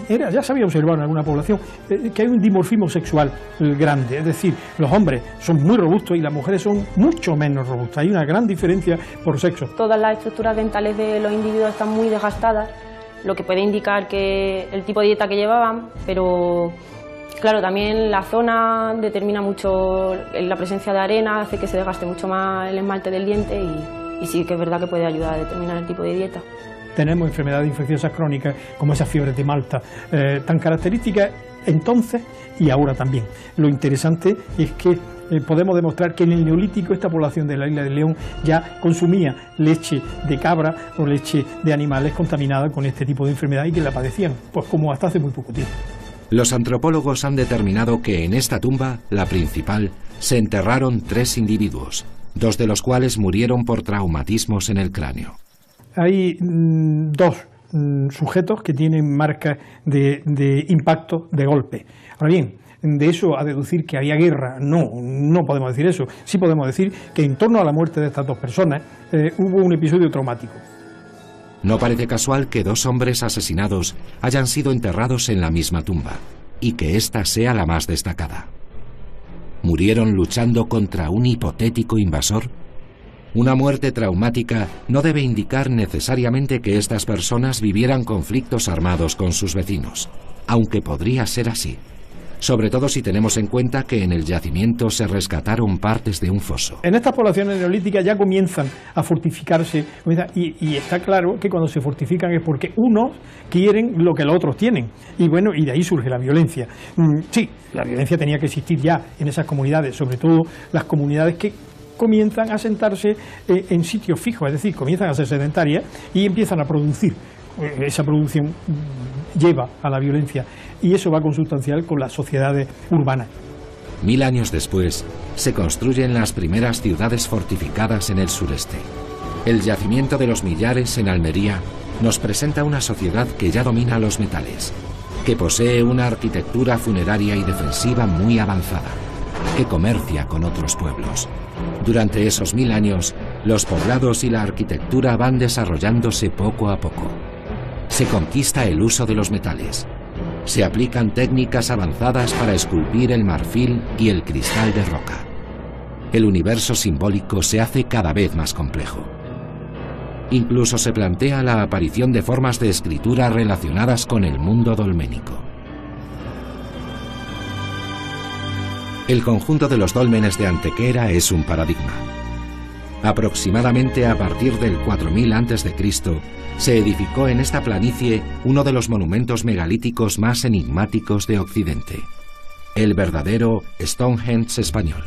ya se había observado en alguna población, que hay un dimorfismo sexual grande, es decir, los hombres son muy robustos y las mujeres son mucho menos robustas. Hay una gran diferencia por sexo. Todas las estructuras dentales de los individuos están muy desgastadas, lo que puede indicar que el tipo de dieta que llevaban, pero claro, también la zona determina mucho, la presencia de arena hace que se desgaste mucho más el esmalte del diente y sí que es verdad que puede ayudar a determinar el tipo de dieta. Tenemos enfermedades infecciosas crónicas como esas fiebres de Malta, tan características entonces y ahora también. Lo interesante es que podemos demostrar que en el Neolítico esta población de la isla de León ya consumía leche de cabra o leche de animales contaminada con este tipo de enfermedad y que la padecían, pues como hasta hace muy poco tiempo. Los antropólogos han determinado que en esta tumba, la principal, se enterraron 3 individuos, 2 de los cuales murieron por traumatismos en el cráneo. Hay 2 sujetos que tienen marcas de impacto, de golpe. Ahora bien, de eso a deducir que había guerra, no podemos decir eso. Sí podemos decir que en torno a la muerte de estas 2 personas hubo un episodio traumático. No parece casual que 2 hombres asesinados hayan sido enterrados en la misma tumba, y que esta sea la más destacada. ¿Murieron luchando contra un hipotético invasor? Una muerte traumática no debe indicar necesariamente que estas personas vivieran conflictos armados con sus vecinos, aunque podría ser así, sobre todo si tenemos en cuenta que en el yacimiento se rescataron partes de un foso. En estas poblaciones neolíticas ya comienzan a fortificarse y está claro que cuando se fortifican es porque unos quieren lo que los otros tienen y bueno, y de ahí surge la violencia. Sí, la violencia tenía que existir ya en esas comunidades, sobre todo las comunidades que comienzan a sentarse en sitios fijos, es decir, comienzan a ser sedentarias y empiezan a producir. Esa producción lleva a la violencia y eso va consustancial con las sociedades urbanas. 1000 años después, se construyen las primeras ciudades fortificadas en el sureste. El yacimiento de los Millares en Almería nos presenta una sociedad que ya domina los metales, que posee una arquitectura funeraria y defensiva muy avanzada, que comercia con otros pueblos. Durante esos 1000 años, los poblados y la arquitectura van desarrollándose poco a poco. Se conquista el uso de los metales. Se aplican técnicas avanzadas para esculpir el marfil y el cristal de roca. El universo simbólico se hace cada vez más complejo. Incluso se plantea la aparición de formas de escritura relacionadas con el mundo dolménico. El conjunto de los dólmenes de Antequera es un paradigma. Aproximadamente a partir del 4000 a.C., se edificó en esta planicie uno de los monumentos megalíticos más enigmáticos de Occidente, el verdadero Stonehenge español.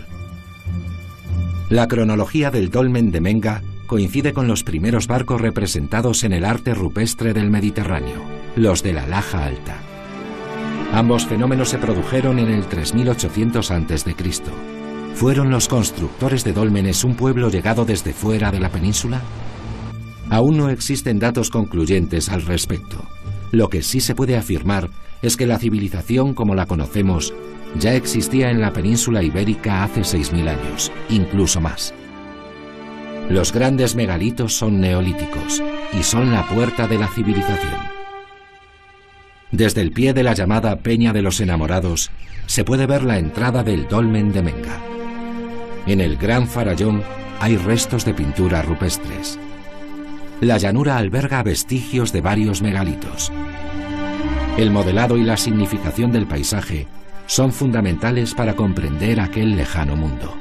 La cronología del dolmen de Menga coincide con los primeros barcos representados en el arte rupestre del Mediterráneo, los de la Laja Alta. Ambos fenómenos se produjeron en el 3800 a.C. ¿Fueron los constructores de dólmenes un pueblo llegado desde fuera de la península? Aún no existen datos concluyentes al respecto. Lo que sí se puede afirmar es que la civilización como la conocemos ya existía en la península ibérica hace 6000 años, incluso más. Los grandes megalitos son neolíticos y son la puerta de la civilización. Desde el pie de la llamada Peña de los Enamorados se puede ver la entrada del dolmen de Menga. En el Gran Farallón hay restos de pinturas rupestres. La llanura alberga vestigios de varios megalitos. El modelado y la significación del paisaje son fundamentales para comprender aquel lejano mundo.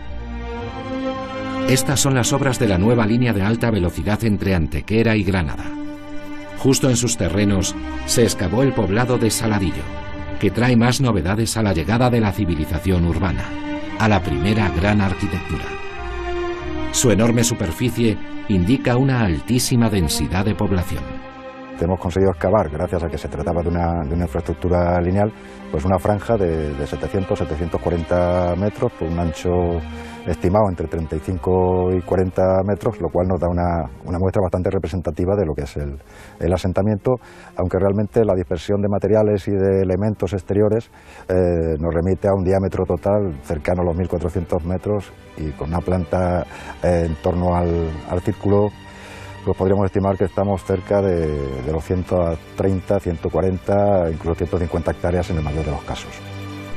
Estas son las obras de la nueva línea de alta velocidad entre Antequera y Granada. Justo en sus terrenos se excavó el poblado de Saladillo, que trae más novedades a la llegada de la civilización urbana, a la primera gran arquitectura. Su enorme superficie indica una altísima densidad de población. Hemos conseguido excavar, gracias a que se trataba de una infraestructura lineal, pues una franja de 700-740 metros, por un ancho estimado entre 35 y 40 metros, lo cual nos da una muestra bastante representativa de lo que es el asentamiento, aunque realmente la dispersión de materiales y de elementos exteriores nos remite a un diámetro total cercano a los 1400 metros y con una planta en torno al círculo, pues podríamos estimar que estamos cerca de los 130, 140, incluso 150 hectáreas en el mayor de los casos.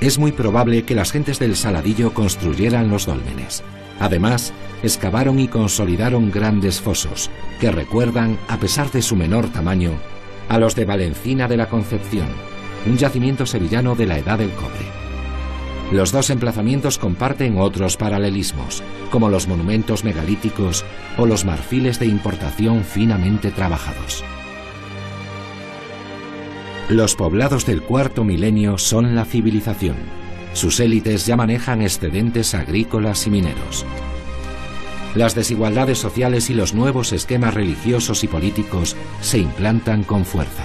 Es muy probable que las gentes del Saladillo construyeran los dólmenes. Además, excavaron y consolidaron grandes fosos, que recuerdan, a pesar de su menor tamaño, a los de Valencina de la Concepción, un yacimiento sevillano de la Edad del Cobre. Los dos emplazamientos comparten otros paralelismos, como los monumentos megalíticos o los marfiles de importación finamente trabajados. Los poblados del cuarto milenio son la civilización. Sus élites ya manejan excedentes agrícolas y mineros. Las desigualdades sociales y los nuevos esquemas religiosos y políticos se implantan con fuerza.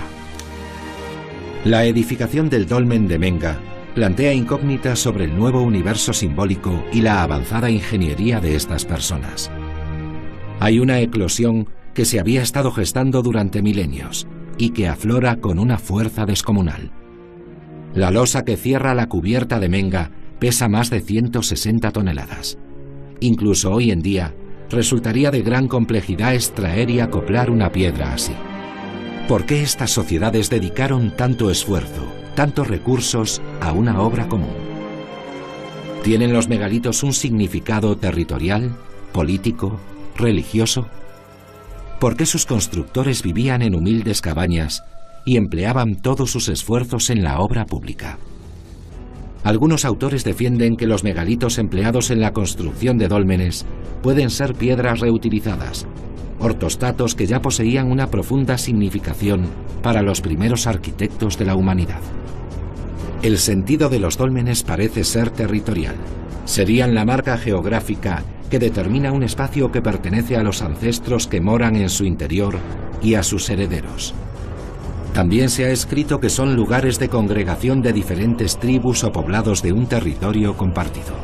La edificación del dolmen de Menga plantea incógnitas sobre el nuevo universo simbólico y la avanzada ingeniería de estas personas. Hay una eclosión que se había estado gestando durante milenios y que aflora con una fuerza descomunal. La losa que cierra la cubierta de Menga pesa más de 160 toneladas. Incluso hoy en día resultaría de gran complejidad extraer y acoplar una piedra así. ¿Por qué estas sociedades dedicaron tanto esfuerzo, tantos recursos a una obra común? ¿Tienen los megalitos un significado territorial, político, religioso? ¿Por qué sus constructores vivían en humildes cabañas y empleaban todos sus esfuerzos en la obra pública? Algunos autores defienden que los megalitos empleados en la construcción de dólmenes pueden ser piedras reutilizadas, ortostatos que ya poseían una profunda significación para los primeros arquitectos de la humanidad. El sentido de los dólmenes parece ser territorial. Serían la marca geográfica que determina un espacio que pertenece a los ancestros que moran en su interior y a sus herederos. También se ha escrito que son lugares de congregación de diferentes tribus o poblados de un territorio compartido.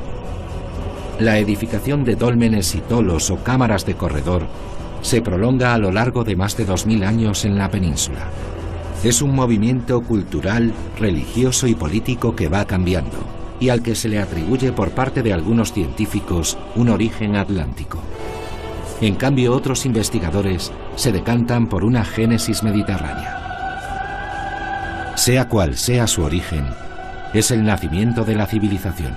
La edificación de dólmenes y tolos o cámaras de corredor se prolonga a lo largo de más de 2000 años en la península. Es un movimiento cultural, religioso y político que va cambiando y al que se le atribuye por parte de algunos científicos un origen atlántico. En cambio, otros investigadores se decantan por una génesis mediterránea. Sea cual sea su origen, es el nacimiento de la civilización.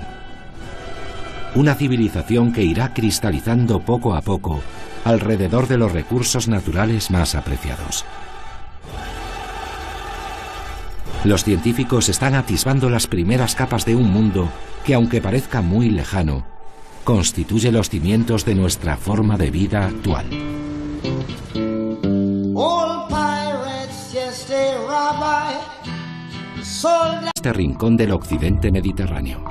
Una civilización que irá cristalizando poco a poco alrededor de los recursos naturales más apreciados. Los científicos están atisbando las primeras capas de un mundo que, aunque parezca muy lejano, constituye los cimientos de nuestra forma de vida actual. Este rincón del occidente mediterráneo.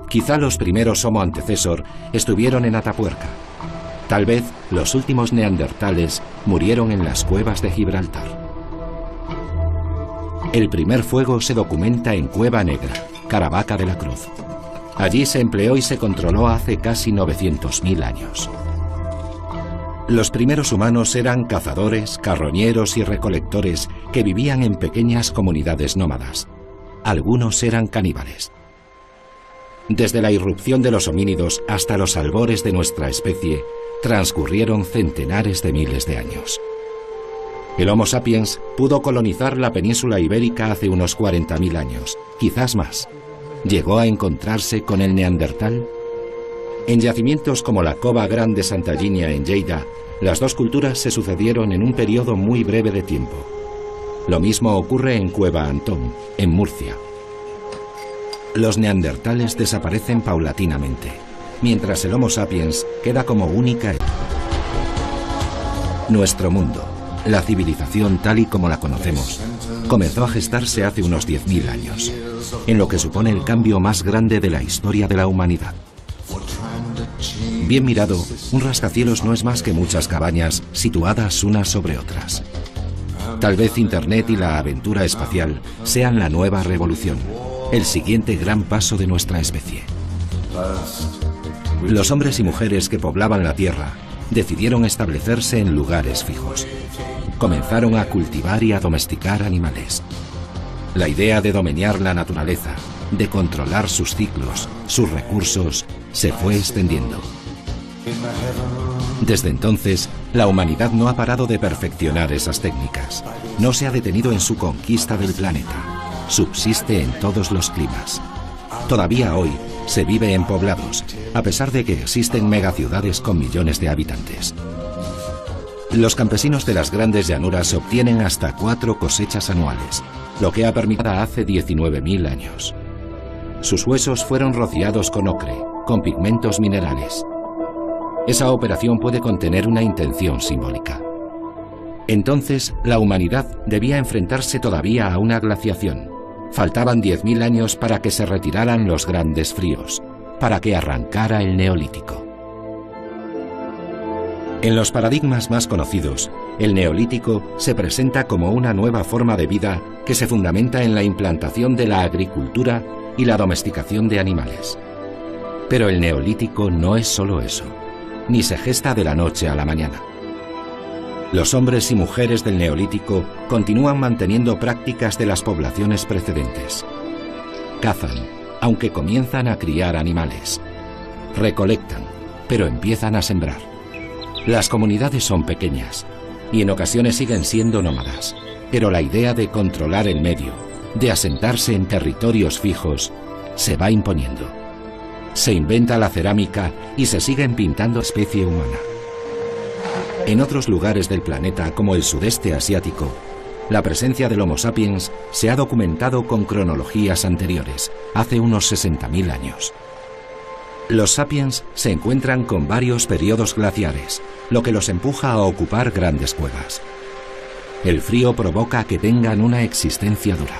Quizá los primeros Homo antecesor estuvieron en Atapuerca. Tal vez los últimos neandertales murieron en las cuevas de Gibraltar. El primer fuego se documenta en Cueva Negra, Caravaca de la Cruz. Allí se empleó y se controló hace casi 900.000 años. Los primeros humanos eran cazadores, carroñeros y recolectores que vivían en pequeñas comunidades nómadas. Algunos eran caníbales. Desde la irrupción de los homínidos hasta los albores de nuestra especie, transcurrieron centenares de miles de años. El Homo sapiens pudo colonizar la península ibérica hace unos 40.000 años, quizás más. ¿Llegó a encontrarse con el neandertal? En yacimientos como la Cova Grande Santa Ginia en Lleida, las dos culturas se sucedieron en un periodo muy breve de tiempo. Lo mismo ocurre en Cueva Antón, en Murcia. Los neandertales desaparecen paulatinamente, mientras el Homo sapiens queda como única. Nuestro mundo, la civilización tal y como la conocemos, comenzó a gestarse hace unos 10.000 años, en lo que supone el cambio más grande de la historia de la humanidad. Bien mirado, un rascacielos no es más que muchas cabañas situadas unas sobre otras. Tal vez Internet y la aventura espacial sean la nueva revolución, el siguiente gran paso de nuestra especie. Los hombres y mujeres que poblaban la Tierra decidieron establecerse en lugares fijos. Comenzaron a cultivar y a domesticar animales. La idea de domeñar la naturaleza, de controlar sus ciclos, sus recursos, se fue extendiendo. Desde entonces, la humanidad no ha parado de perfeccionar esas técnicas. No se ha detenido en su conquista del planeta. Subsiste en todos los climas. Todavía hoy se vive en poblados, a pesar de que existen megaciudades con millones de habitantes. Los campesinos de las grandes llanuras obtienen hasta 4 cosechas anuales, lo que ha permitido hace 19.000 años. Sus huesos fueron rociados con ocre, con pigmentos minerales. Esa operación puede contener una intención simbólica. Entonces, la humanidad debía enfrentarse todavía a una glaciación. Faltaban 10.000 años para que se retiraran los grandes fríos, para que arrancara el Neolítico. En los paradigmas más conocidos, el Neolítico se presenta como una nueva forma de vida que se fundamenta en la implantación de la agricultura y la domesticación de animales. Pero el Neolítico no es solo eso, ni se gesta de la noche a la mañana. Los hombres y mujeres del Neolítico continúan manteniendo prácticas de las poblaciones precedentes. Cazan, aunque comienzan a criar animales. Recolectan, pero empiezan a sembrar. Las comunidades son pequeñas y en ocasiones siguen siendo nómadas, pero la idea de controlar el medio, de asentarse en territorios fijos, se va imponiendo. Se inventa la cerámica y se siguen pintando especie humana. En otros lugares del planeta, como el sudeste asiático, la presencia del Homo sapiens se ha documentado con cronologías anteriores, hace unos 60.000 años. Los sapiens se encuentran con varios periodos glaciares, lo que los empuja a ocupar grandes cuevas. El frío provoca que tengan una existencia dura.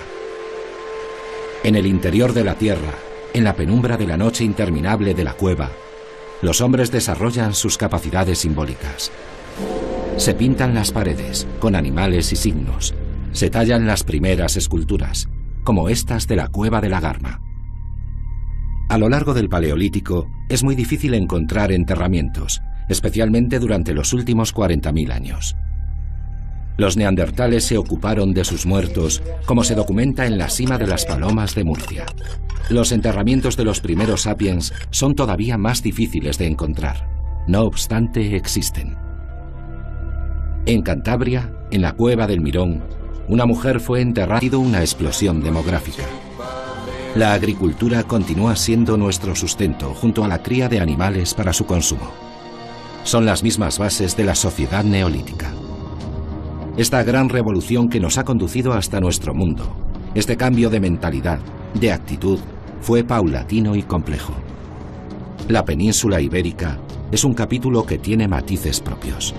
En el interior de la Tierra, en la penumbra de la noche interminable de la cueva, los hombres desarrollan sus capacidades simbólicas. Se pintan las paredes con animales y signos. Se tallan las primeras esculturas, como estas de la cueva de la Garma. A lo largo del Paleolítico es muy difícil encontrar enterramientos, especialmente durante los últimos 40.000 años. Los neandertales se ocuparon de sus muertos, como se documenta en la cima de las Palomas de Murcia. Los enterramientos de los primeros sapiens son todavía más difíciles de encontrar. No obstante, existen. En Cantabria, en la cueva del Mirón, una mujer fue enterrada debido a una explosión demográfica. La agricultura continúa siendo nuestro sustento junto a la cría de animales para su consumo. Son las mismas bases de la sociedad neolítica. Esta gran revolución que nos ha conducido hasta nuestro mundo, este cambio de mentalidad, de actitud, fue paulatino y complejo. La península ibérica es un capítulo que tiene matices propios.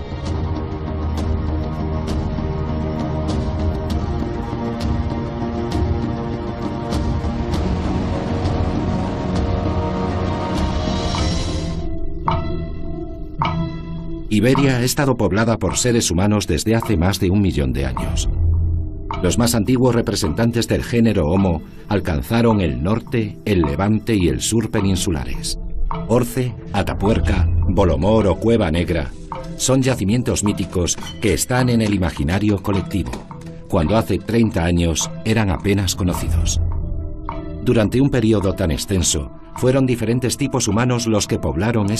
Iberia ha estado poblada por seres humanos desde hace más de 1 millón de años. Los más antiguos representantes del género Homo alcanzaron el norte, el levante y el sur peninsulares. Orce, Atapuerca, Bolomor o Cueva Negra son yacimientos míticos que están en el imaginario colectivo, cuando hace 30 años eran apenas conocidos. Durante un periodo tan extenso, fueron diferentes tipos humanos los que poblaron